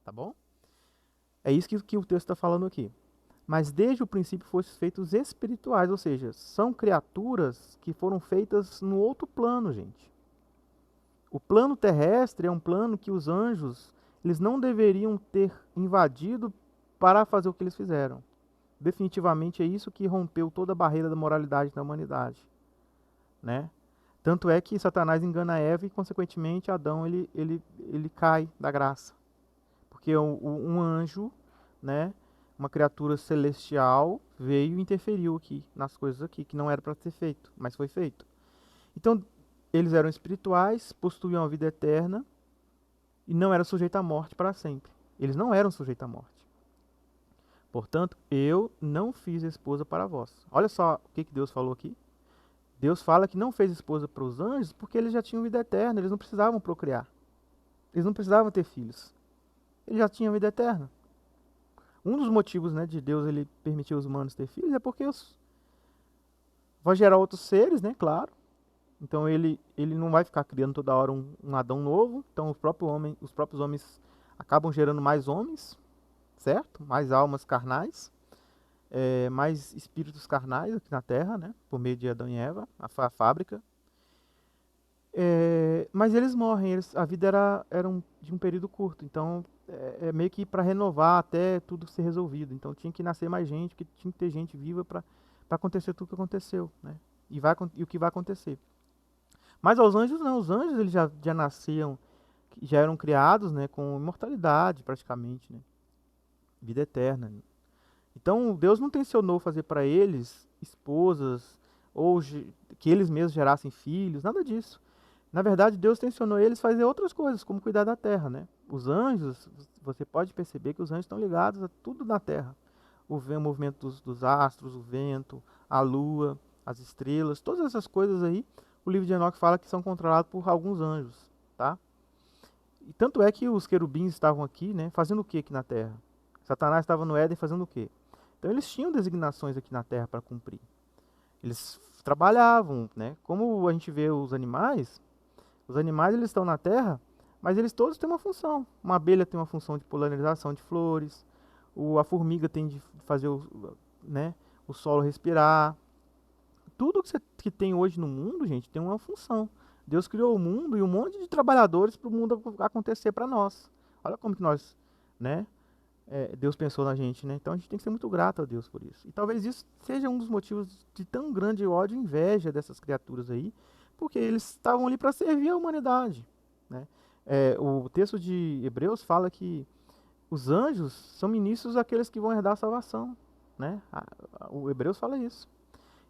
tá bom? É isso que o texto está falando aqui. Mas desde o princípio foram feitos espirituais, ou seja, são criaturas que foram feitas no outro plano, gente. O plano terrestre é um plano que os anjos, eles não deveriam ter invadido para fazer o que eles fizeram. Definitivamente é isso que rompeu toda a barreira da moralidade da humanidade, né? Tanto é que Satanás engana Eva e, consequentemente, Adão ele cai da graça. Porque um anjo, né, uma criatura celestial, veio e interferiu aqui nas coisas aqui, que não era para ser feito, mas foi feito. Então, eles eram espirituais, possuíam a vida eterna e não eram sujeitos à morte para sempre. Eles não eram sujeitos à morte. Portanto, eu não fiz esposa para vós. Olha só o que Deus falou aqui. Deus fala que não fez esposa para os anjos porque eles já tinham vida eterna, eles não precisavam procriar. Eles não precisavam ter filhos. Eles já tinham vida eterna. Um dos motivos, né, de Deus ele permitir os humanos ter filhos é porque vai gerar outros seres, né, claro. Então ele não vai ficar criando toda hora um Adão novo. Então os próprios homens acabam gerando mais homens, certo? Mais almas carnais, mais espíritos carnais aqui na Terra, né? Por meio de Adão e Eva, a fábrica. Mas eles morrem, a vida era de um período curto, então é meio que para renovar até tudo ser resolvido. Então tinha que nascer mais gente, porque tinha que ter gente viva para acontecer tudo o que aconteceu, né? E o que vai acontecer. Mas aos anjos não, os anjos eles já nasciam, já eram criados, né, com imortalidade praticamente, né? Vida eterna. Então Deus não tensionou fazer para eles esposas ou que eles mesmos gerassem filhos, nada disso. Na verdade, Deus tensionou eles a fazer outras coisas, como cuidar da terra, né? Os anjos, você pode perceber que os anjos estão ligados a tudo na terra. O movimento dos astros, o vento, a lua, as estrelas, todas essas coisas aí, o livro de Enoque fala que são controlados por alguns anjos, tá? E tanto é que os querubins estavam aqui, né, fazendo o que aqui na terra? Satanás estava no Éden fazendo o quê? Então eles tinham designações aqui na terra para cumprir. Eles trabalhavam, né? Como a gente vê os animais eles estão na terra, mas eles todos têm uma função. Uma abelha tem uma função de polinização de flores, a formiga tem de fazer né, o solo respirar. Tudo que tem hoje no mundo, gente, tem uma função. Deus criou o mundo e um monte de trabalhadores para o mundo acontecer para nós. Olha como que nós, né? Deus pensou na gente, né? Então a gente tem que ser muito grato a Deus por isso. E talvez isso seja um dos motivos de tão grande ódio e inveja dessas criaturas aí, porque eles estavam ali para servir a humanidade, né? O texto de Hebreus fala que os anjos são ministros daqueles que vão herdar a salvação, né? O Hebreus fala isso.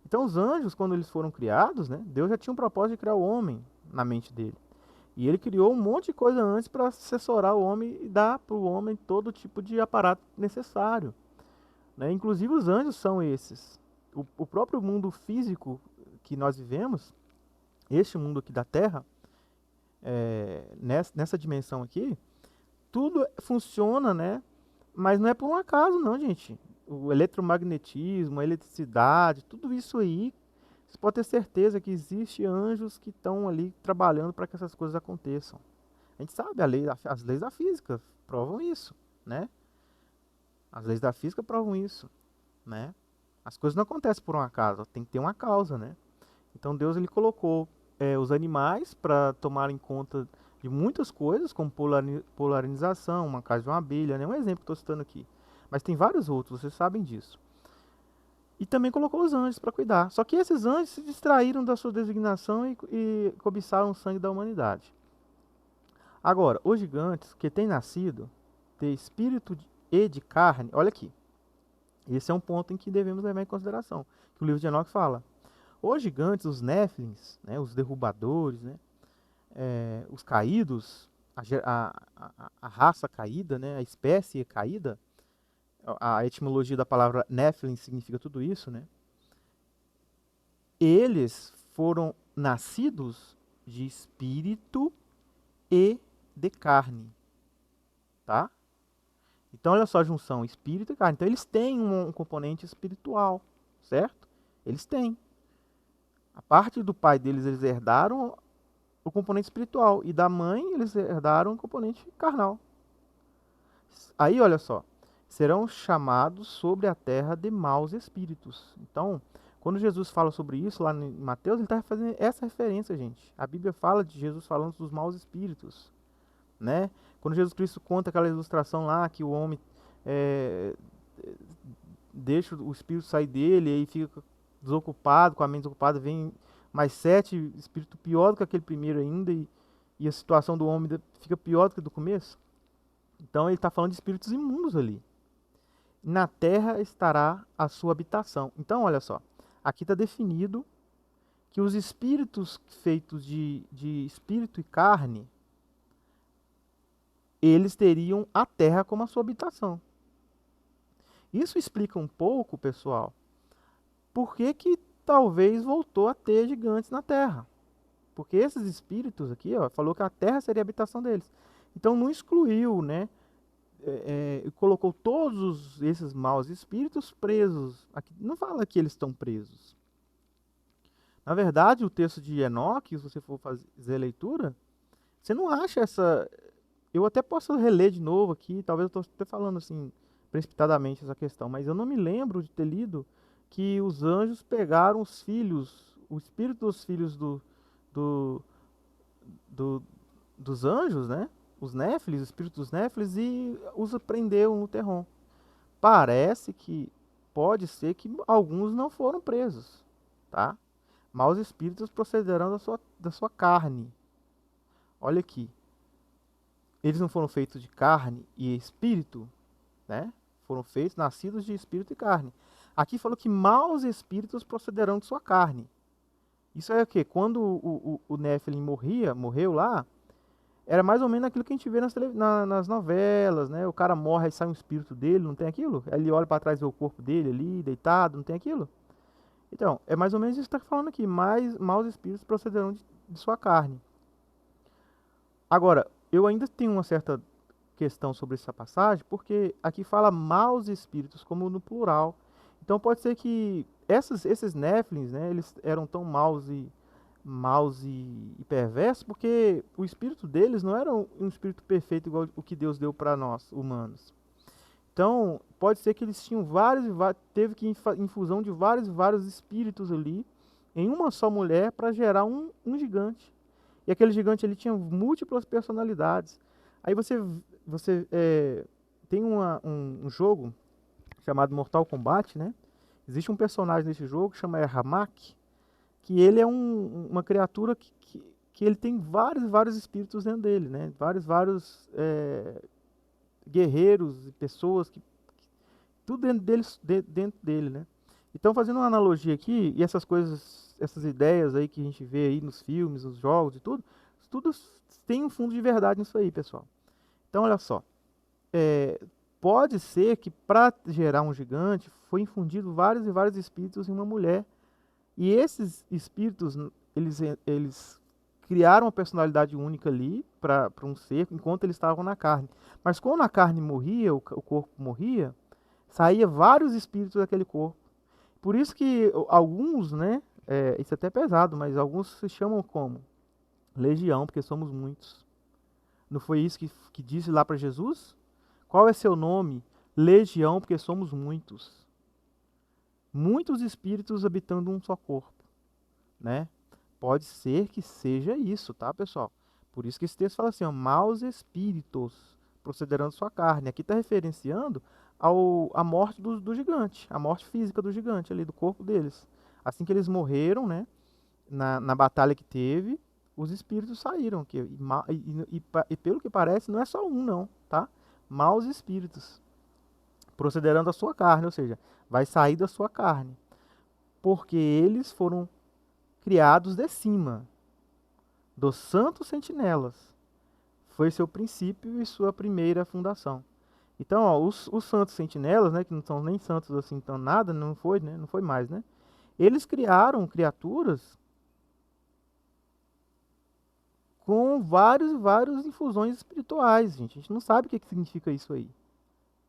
Então os anjos, quando eles foram criados, né? Deus já tinha um propósito de criar o homem na mente dele. E ele criou um monte de coisa antes para assessorar o homem e dar para o homem todo tipo de aparato necessário, né? Inclusive os anjos são esses. O próprio mundo físico que nós vivemos, este mundo aqui da Terra, nessa dimensão aqui, tudo funciona, né? Mas não é por um acaso, não, gente. O eletromagnetismo, a eletricidade, tudo isso aí, você pode ter certeza que existe anjos que estão ali trabalhando para que essas coisas aconteçam. A gente sabe, as leis da física provam isso, né? As leis da física provam isso, né? As coisas não acontecem por um acaso, tem que ter uma causa, né? Então Deus ele colocou os animais para tomarem conta de muitas coisas, como polarização, uma casa de uma abelha, né? Um exemplo que estou citando aqui. Mas tem vários outros, vocês sabem disso. E também colocou os anjos para cuidar. Só que esses anjos se distraíram da sua designação e cobiçaram o sangue da humanidade. Agora, os gigantes que têm nascido de espírito e de carne, olha aqui. Esse é um ponto em que devemos levar em consideração, que o livro de Enoque fala. Os gigantes, os néfilins, né, os derrubadores, né, os caídos, a raça caída, né, a espécie caída, a etimologia da palavra Nephilim significa tudo isso, né? Eles foram nascidos de espírito e de carne, tá? Então olha só a junção espírito e carne. Então eles têm um componente espiritual, certo? Eles têm. A parte do pai deles eles herdaram o componente espiritual e da mãe eles herdaram o componente carnal. Aí, olha só, serão chamados sobre a terra de maus espíritos. Então, quando Jesus fala sobre isso lá em Mateus, ele está fazendo essa referência, gente. A Bíblia fala de Jesus falando dos maus espíritos, né? Quando Jesus Cristo conta aquela ilustração lá que o homem é, deixa o espírito sair dele e aí fica desocupado, com a mente desocupada, vem mais 7 espíritos pior do que aquele primeiro ainda e a situação do homem fica pior do que do começo. Então ele está falando de espíritos imundos ali. Na terra estará a sua habitação. Então, olha só, aqui está definido que os espíritos feitos de espírito e carne, eles teriam a terra como a sua habitação. Isso explica um pouco, pessoal, por que que talvez voltou a ter gigantes na terra. Porque esses espíritos aqui, ó, falou que a terra seria a habitação deles. Então não excluiu, né? Colocou todos esses maus espíritos presos. Aqui, não fala que eles estão presos. Na verdade, o texto de Enoque, se você for fazer a leitura, você não acha essa. Eu até posso reler de novo aqui, talvez eu estou até falando assim, precipitadamente essa questão, mas eu não me lembro de ter lido que os anjos pegaram os filhos, o espírito dos filhos do, do, dos anjos, né? Os Néfilis, o espírito dos Néfilis, e os prendeu no terror. Parece que pode ser que alguns não foram presos, tá? Maus espíritos procederão da sua carne. Olha aqui. Eles não foram feitos de carne e espírito, né? Foram feitos, nascidos de espírito e carne. Aqui falou que maus espíritos procederão de sua carne. Isso é o quê? Quando o Nephilim morreu lá, era mais ou menos aquilo que a gente vê nas novelas, né? O cara morre e sai um espírito dele, não tem aquilo? Aí ele olha para trás e vê o corpo dele ali, deitado, não tem aquilo? Então, é mais ou menos isso que está falando aqui. Maus espíritos procederão de sua carne. Agora, eu ainda tenho uma certa questão sobre essa passagem, porque aqui fala maus espíritos, como no plural. Então pode ser que esses Néfilins, né, eles eram tão maus e perversos, porque o espírito deles não era um espírito perfeito igual o que Deus deu para nós, humanos. Então, pode ser que eles tinham teve que infusão de vários e vários espíritos ali, em uma só mulher, para gerar um gigante. E aquele gigante ele tinha múltiplas personalidades. Aí você tem um jogo chamado Mortal Kombat, né? Existe um personagem nesse jogo que chama Ermac, que ele é uma criatura que ele tem vários espíritos dentro dele, né? Vários guerreiros e pessoas tudo dentro dele, né? Então, fazendo uma analogia aqui, e essas coisas, essas ideias aí que a gente vê aí nos filmes, nos jogos e tudo tem um fundo de verdade nisso aí, pessoal. Então, olha só, pode ser que para gerar um gigante foi infundido vários e vários espíritos em uma mulher, e esses espíritos, eles criaram uma personalidade única ali para um ser, enquanto eles estavam na carne. Mas quando a carne morria, o corpo morria, saía vários espíritos daquele corpo. Por isso que alguns, né, isso é até pesado, mas alguns se chamam como? Legião, porque somos muitos. Não foi isso que disse lá para Jesus? Qual é seu nome? Legião, porque somos muitos. Muitos espíritos habitando um só corpo, né? Pode ser que seja isso, tá, pessoal? Por isso que esse texto fala assim, ó, maus espíritos procederão de sua carne. Aqui está referenciando a morte do gigante, a morte física do gigante ali, do corpo deles. Assim que eles morreram, né, na batalha que teve, os espíritos saíram. E pelo que parece, não é só um, não, tá? Maus espíritos procederão da sua carne, ou seja, vai sair da sua carne. Porque eles foram criados de cima, dos santos sentinelas. Foi seu princípio e sua primeira fundação. Então, ó, os santos sentinelas, né, que não são nem santos assim, então nada, não foi, né, não foi mais, né? Eles criaram criaturas com vários infusões espirituais, gente. A gente não sabe o que significa isso aí,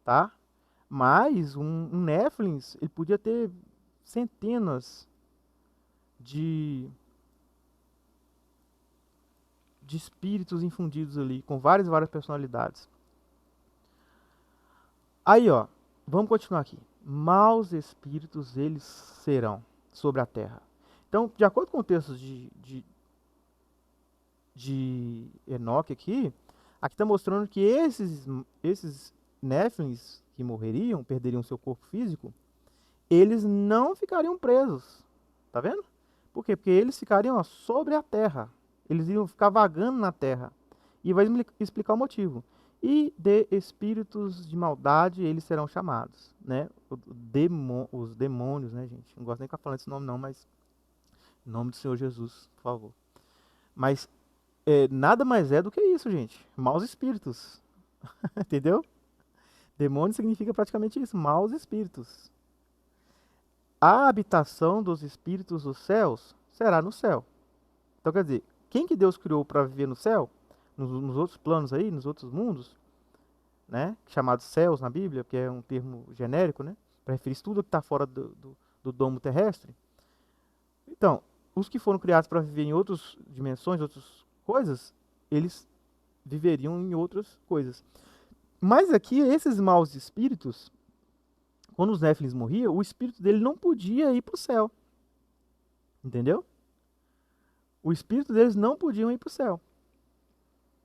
tá? Mas um Nephilim, ele podia ter centenas de espíritos infundidos ali, com várias personalidades. Aí, ó, vamos continuar aqui. Maus espíritos eles serão sobre a terra. Então, de acordo com o texto de Enoque aqui está mostrando que esses Néfilins que morreriam, perderiam seu corpo físico, eles não ficariam presos. Tá vendo? Por quê? Porque eles ficariam, ó, sobre a terra. Eles iam ficar vagando na terra. E vai explicar o motivo. E de espíritos de maldade eles serão chamados, né? Os demônios, né, gente? Não gosto nem de ficar falando esse nome não, mas em nome do Senhor Jesus, por favor. Mas nada mais é do que isso, gente. Maus espíritos. Entendeu? Demônio significa praticamente isso, maus espíritos. A habitação dos espíritos dos céus será no céu. Então, quer dizer, quem que Deus criou para viver no céu, nos outros planos aí, nos outros mundos, né, chamados céus na Bíblia, que é um termo genérico, né, para referir tudo que está fora do domo terrestre. Então, os que foram criados para viver em outras dimensões, outras coisas, eles viveriam em outras coisas. Mas aqui, esses maus espíritos, quando os Néfilins morriam, o espírito dele não podia ir para o céu. Entendeu? O espírito deles não podiam ir para o céu.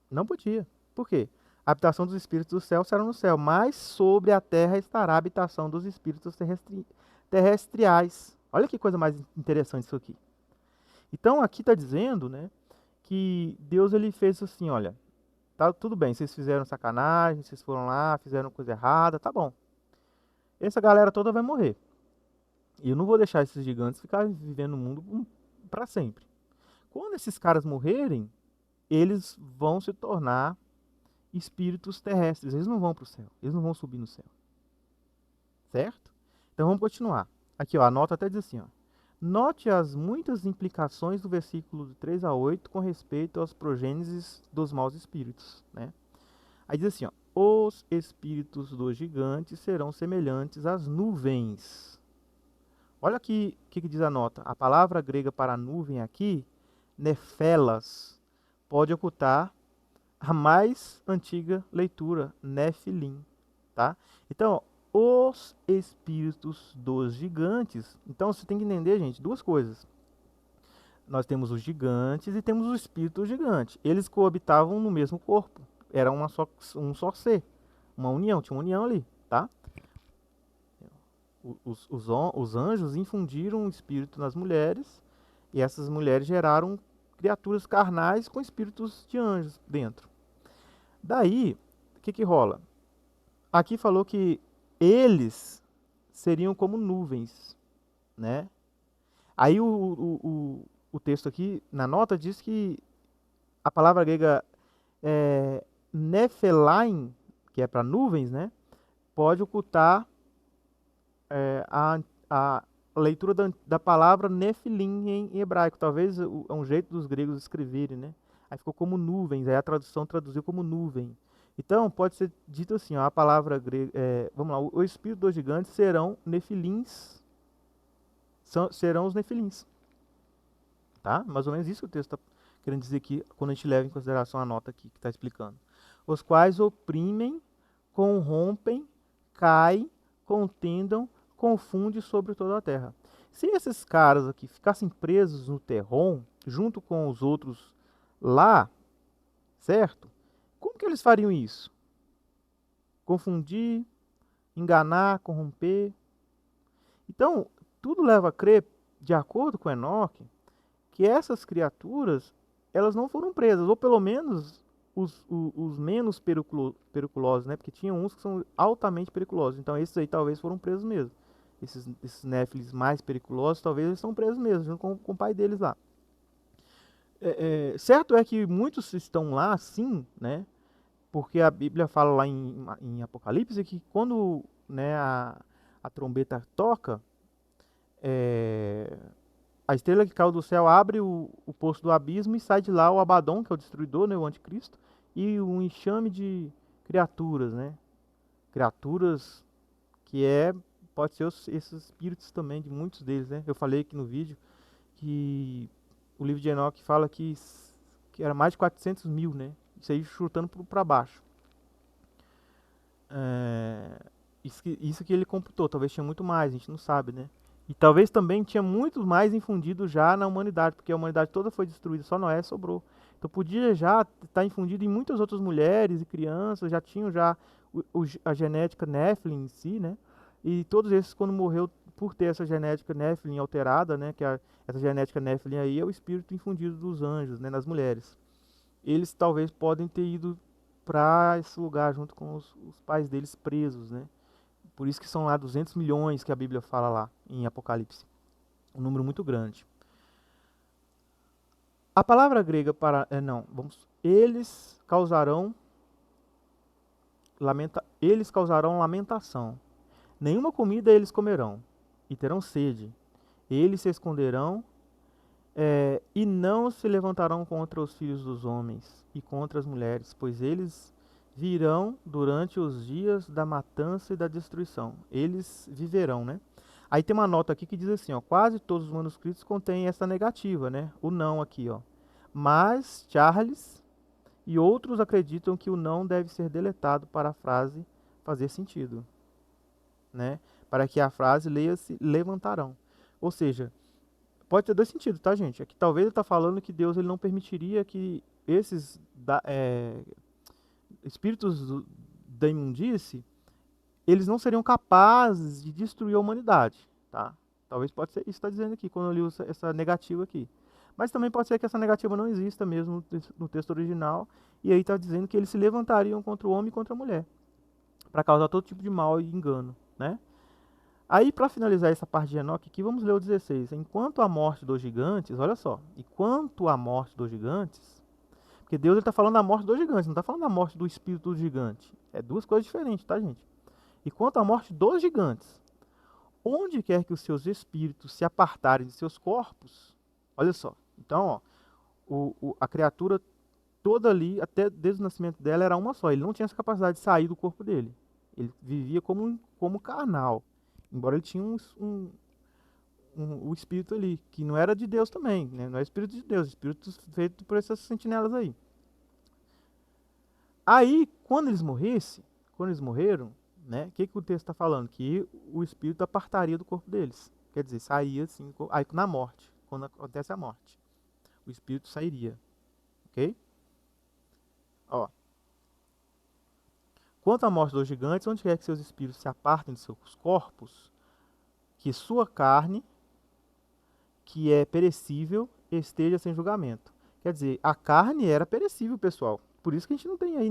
Não podia. Por quê? A habitação dos espíritos do céu será no céu, mas sobre a terra estará a habitação dos espíritos terrestriais. Olha que coisa mais interessante isso aqui. Então aqui está dizendo, né, que Deus ele fez assim, olha, tá tudo bem, vocês fizeram sacanagem, vocês foram lá, fizeram coisa errada, tá bom. Essa galera toda vai morrer. E eu não vou deixar esses gigantes ficarem vivendo no mundo para sempre. Quando esses caras morrerem, eles vão se tornar espíritos terrestres. Eles não vão para o céu. Eles não vão subir no céu. Certo? Então vamos continuar. Aqui, ó, a nota até diz assim, ó. Note as muitas implicações do versículo de 3 a 8 com respeito aos progênises dos maus espíritos, né? Aí diz assim, ó. Os espíritos dos gigantes serão semelhantes às nuvens. Olha aqui o que diz a nota. A palavra grega para nuvem aqui, nefelas, pode ocultar a mais antiga leitura, Nefilim, tá? Então, os espíritos dos gigantes. Então, você tem que entender, gente, duas coisas. Nós temos os gigantes e temos o espírito gigante. Eles coabitavam no mesmo corpo. Era um só ser. Uma união, tinha uma união ali, tá? Os anjos infundiram o espírito nas mulheres e essas mulheres geraram criaturas carnais com espíritos de anjos dentro. Daí, o que rola? Aqui falou que eles seriam como nuvens, né? Aí o texto aqui, na nota, diz que a palavra grega Nephelaim, que é para nuvens, né? Pode ocultar a leitura da palavra Nefilim em hebraico. Talvez é um jeito dos gregos escreverem, né? Aí ficou como nuvens, aí a tradução traduziu como nuvem. Então, pode ser dito assim, ó, a palavra grega, vamos lá, o espírito dos gigantes serão nefilins, serão os nefilins. Tá? Mais ou menos isso que o texto está querendo dizer aqui, quando a gente leva em consideração a nota aqui que está explicando. Os quais oprimem, corrompem, caem, contendam, confundem sobre toda a terra. Se esses caras aqui ficassem presos no terrom, junto com os outros lá, certo? Como que eles fariam isso? Confundir, enganar, corromper. Então, tudo leva a crer, de acordo com Enoque, que essas criaturas, elas não foram presas, ou pelo menos os menos periculosos, né? Porque tinha uns que são altamente periculosos. Então, esses aí talvez foram presos mesmo. Esses néfilis mais periculosos, talvez eles estão presos mesmo, junto com o pai deles lá. Certo é que muitos estão lá, sim, né? Porque a Bíblia fala lá em Apocalipse que quando, né, a trombeta toca, a estrela que caiu do céu abre o poço do abismo e sai de lá o Abaddon, que é o destruidor, né, o anticristo, e um enxame de criaturas, né? Criaturas que pode ser esses espíritos também, de muitos deles, né? Eu falei aqui no vídeo que o livro de Enoque fala que era mais de 400 mil, né? Isso aí chutando para baixo. Isso que ele computou, talvez tinha muito mais, a gente não sabe, né? E talvez também tinha muito mais infundido já na humanidade, porque a humanidade toda foi destruída, só Noé sobrou. Então podia já estar infundido em muitas outras mulheres e crianças, já tinham já a genética Nephilim em si, né? E todos esses, quando morreu por ter essa genética Nephilim alterada, né? Essa genética Nephilim aí é o espírito infundido dos anjos, né? Nas mulheres. Eles talvez podem ter ido para esse lugar junto com os pais deles presos, né? Por isso que são lá 200 milhões que a Bíblia fala lá em Apocalipse. Um número muito grande. A palavra grega para... não, vamos... Eles causarão lamentação. Nenhuma comida eles comerão, e terão sede. Eles se esconderão, e não se levantarão contra os filhos dos homens e contra as mulheres, pois eles virão durante os dias da matança e da destruição. Eles viverão, né? Aí tem uma nota aqui que diz assim, ó, quase todos os manuscritos contêm essa negativa, né? O não aqui, ó. Mas Charles e outros acreditam que o não deve ser deletado para a frase fazer sentido, né? Para que a frase leia-se levantarão. Ou seja, pode ter dois sentidos, tá, gente? É que talvez ele está falando que Deus ele não permitiria que esses espíritos da imundície, eles não seriam capazes de destruir a humanidade, tá? Talvez pode ser isso que está dizendo aqui, quando eu li essa negativa aqui. Mas também pode ser que essa negativa não exista mesmo no texto original, e aí está dizendo que eles se levantariam contra o homem e contra a mulher, para causar todo tipo de mal e engano, né? Aí, para finalizar essa parte de Enoque aqui, vamos ler o 16. Enquanto a morte dos gigantes, olha só, enquanto a morte dos gigantes, porque Deus está falando da morte dos gigantes, não está falando da morte do espírito do gigante. É duas coisas diferentes, tá, gente? Enquanto a morte dos gigantes, onde quer que os seus espíritos se apartarem de seus corpos, olha só, então, ó, a criatura toda ali, até desde o nascimento dela, era uma só. Ele não tinha essa capacidade de sair do corpo dele. Ele vivia como carnal. Embora ele tinha o espírito ali, que não era de Deus também, né? Não é espírito de Deus, espírito feito por essas sentinelas aí. Aí, quando eles morreram, né? O que o texto está falando? Que o espírito apartaria do corpo deles. Quer dizer, saía assim, aí na morte, quando acontece a morte, o espírito sairia, ok? Ó. Quanto à morte dos gigantes, onde quer que seus espíritos se apartem de seus corpos, que sua carne, que é perecível, esteja sem julgamento. Quer dizer, a carne era perecível, pessoal. Por isso que a gente não tem aí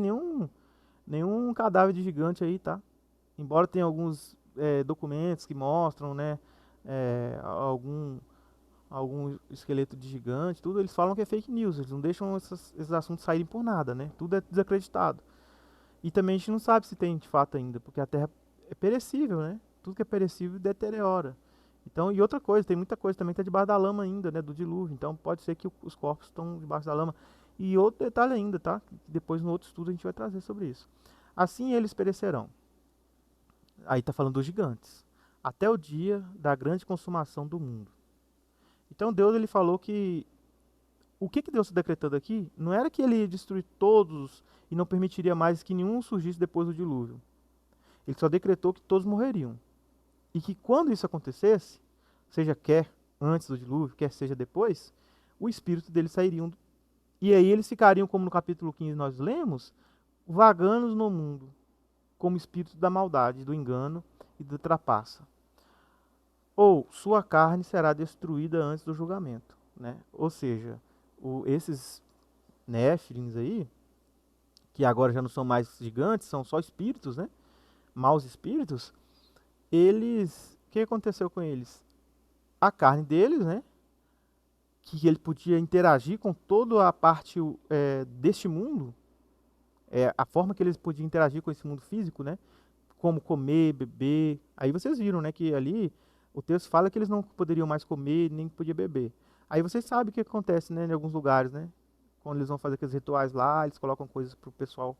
nenhum cadáver de gigante aí, tá? Embora tenha alguns documentos que mostram, né, algum esqueleto de gigante, tudo, eles falam que é fake news, eles não deixam esses assuntos saírem por nada, né? Tudo é desacreditado. E também a gente não sabe se tem de fato ainda, porque a Terra é perecível, né? Tudo que é perecível deteriora. Então, e outra coisa, tem muita coisa também que está debaixo da lama ainda, né? Do dilúvio. Então pode ser que os corpos estão debaixo da lama. E outro detalhe ainda, tá? Depois no outro estudo a gente vai trazer sobre isso. Assim eles perecerão. Aí está falando dos gigantes. Até o dia da grande consumação do mundo. Então Deus ele falou que o que Deus está decretando aqui não era que ele ia destruir todos e não permitiria mais que nenhum surgisse depois do dilúvio. Ele só decretou que todos morreriam. E que quando isso acontecesse, seja quer antes do dilúvio, quer seja depois, o espírito deles sairiam. E aí eles ficariam, como no capítulo 15 nós lemos, vagando no mundo, como espírito da maldade, do engano e da trapaça. Ou sua carne será destruída antes do julgamento, né? Ou seja, esses Néfilins aí, que agora já não são mais gigantes, são só espíritos, né? Maus espíritos, eles, o que aconteceu com eles? A carne deles, né? Que ele podia interagir com toda a parte deste mundo, a forma que eles podiam interagir com esse mundo físico, né? Como comer, beber. Aí vocês viram, né? Que ali o texto fala que eles não poderiam mais comer, nem podia beber. Aí vocês sabem o que acontece, né? Em alguns lugares, né? Quando eles vão fazer aqueles rituais lá, eles colocam coisas pro pessoal,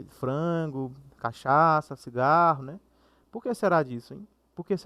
frango, cachaça, cigarro, né? Por que será disso, hein? Por que